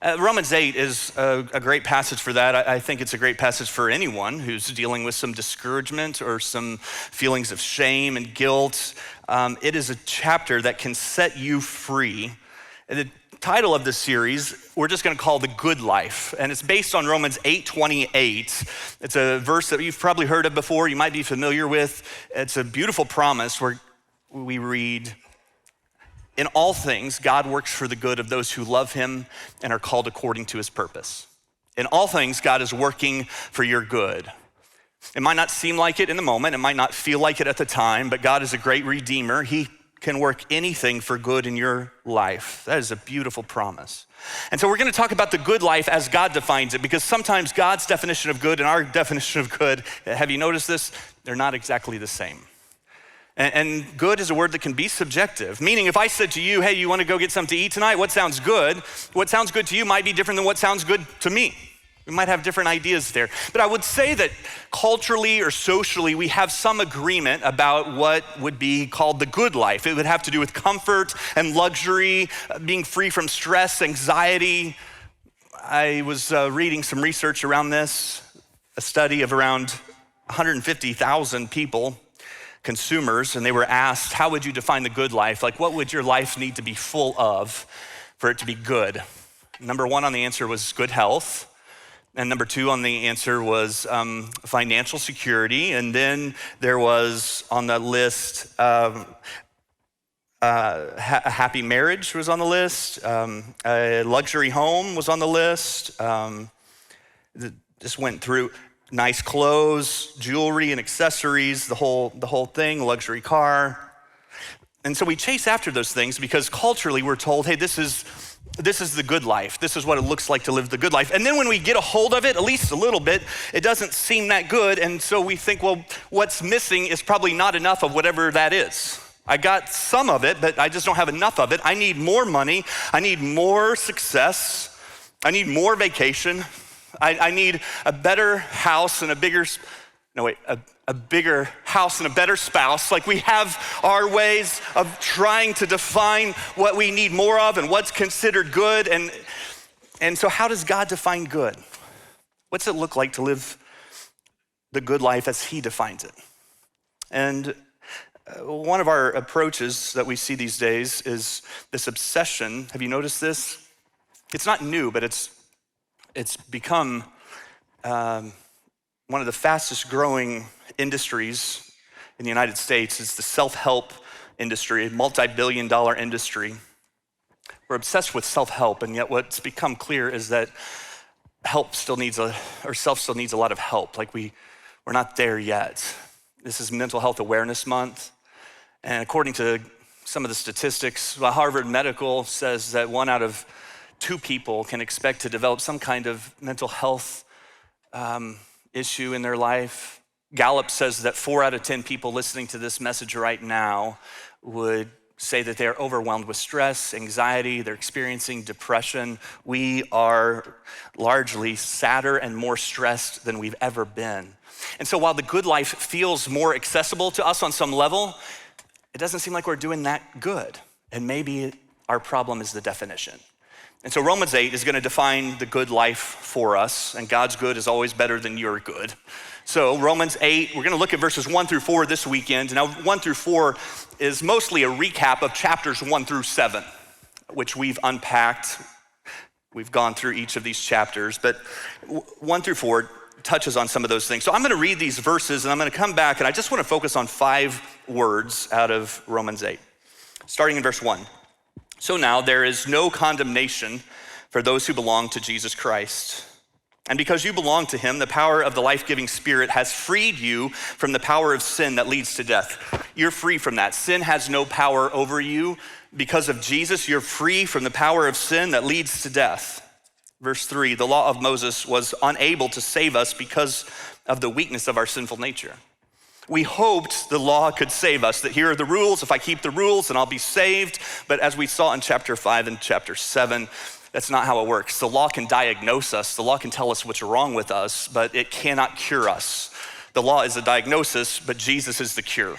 Romans 8 is a great passage for that. I think it's a great passage for anyone who's dealing with some discouragement or some feelings of shame and guilt. It is a chapter that can set you free. The title of this series, we're just gonna call The Good Life, and it's based on Romans 8:28. It's a verse that you've probably heard of before, you might be familiar with. It's a beautiful promise where we read, "In all things, God works for the good of those who love him and are called according to his purpose." In all things, God is working for your good. It might not seem like it in the moment, it might not feel like it at the time, but God is a great redeemer. He can work anything for good in your life. That is a beautiful promise. And so we're gonna talk about the good life as God defines it, because sometimes God's definition of good and our definition of good, have you noticed this? They're not exactly the same. And good is a word that can be subjective, meaning if I said to you, hey, you wanna go get something to eat tonight? What sounds good? What sounds good to you might be different than what sounds good to me. We might have different ideas there. But I would say that culturally or socially, we have some agreement about what would be called the good life. It would have to do with comfort and luxury, being free from stress, anxiety. I was reading some research around this, a study of around 150,000 people, consumers, and they were asked, how would you define the good life? Like, what would your life need to be full of for it to be good? Number one on the answer was good health. And number two on the answer was financial security. And then there was on the list, a happy marriage was on the list. A luxury home was on the list. Just went through nice clothes, jewelry and accessories, the whole thing, luxury car. And so we chase after those things because culturally we're told, hey, this is the good life. This is what it looks like to live the good life. And then when we get a hold of it, at least a little bit, it doesn't seem that good. And so we think, well, what's missing is probably not enough of whatever that is. I got some of it, but I just don't have enough of it. I need more money. I need more success. I need more vacation. I need a better house and a bigger house and a better spouse. Like, we have our ways of trying to define what we need more of and what's considered good. And so how does God define good? What's it look like to live the good life as he defines it? And one of our approaches that we see these days is this obsession. Have you noticed this? It's not new, but it's become one of the fastest growing industries in the United States. Is the self-help industry, a multi-billion-dollar industry. We're obsessed with self-help, and yet what's become clear is that self still needs a lot of help. Like, we're not there yet. This is Mental Health Awareness Month, and according to some of the statistics, Harvard Medical says that 1 out of 2 people can expect to develop some kind of mental health issue in their life. Gallup says that 4 out of 10 people listening to this message right now would say that they are overwhelmed with stress, anxiety, they're experiencing depression. We are largely sadder and more stressed than we've ever been. And so while the good life feels more accessible to us on some level, it doesn't seem like we're doing that good. And maybe our problem is the definition. And so Romans 8 is gonna define the good life for us, and God's good is always better than your good. So Romans 8, we're gonna look at verses 1 through 4 this weekend. Now 1 through 4 is mostly a recap of chapters 1 through 7, which we've unpacked. We've gone through each of these chapters, but 1 through 4 touches on some of those things. So I'm gonna read these verses and I'm gonna come back and I just wanna focus on 5 words out of Romans 8. Starting in verse 1. So now there is no condemnation for those who belong to Jesus Christ. And because you belong to him, the power of the life-giving Spirit has freed you from the power of sin that leads to death. You're free from that. Sin has no power over you. Because of Jesus, you're free from the power of sin that leads to death. Verse 3, the law of Moses was unable to save us because of the weakness of our sinful nature. We hoped the law could save us, that here are the rules, if I keep the rules, then I'll be saved. But as we saw in chapter 5 and chapter 7, that's not how it works. The law can diagnose us, the law can tell us what's wrong with us, but it cannot cure us. The law is a diagnosis, but Jesus is the cure.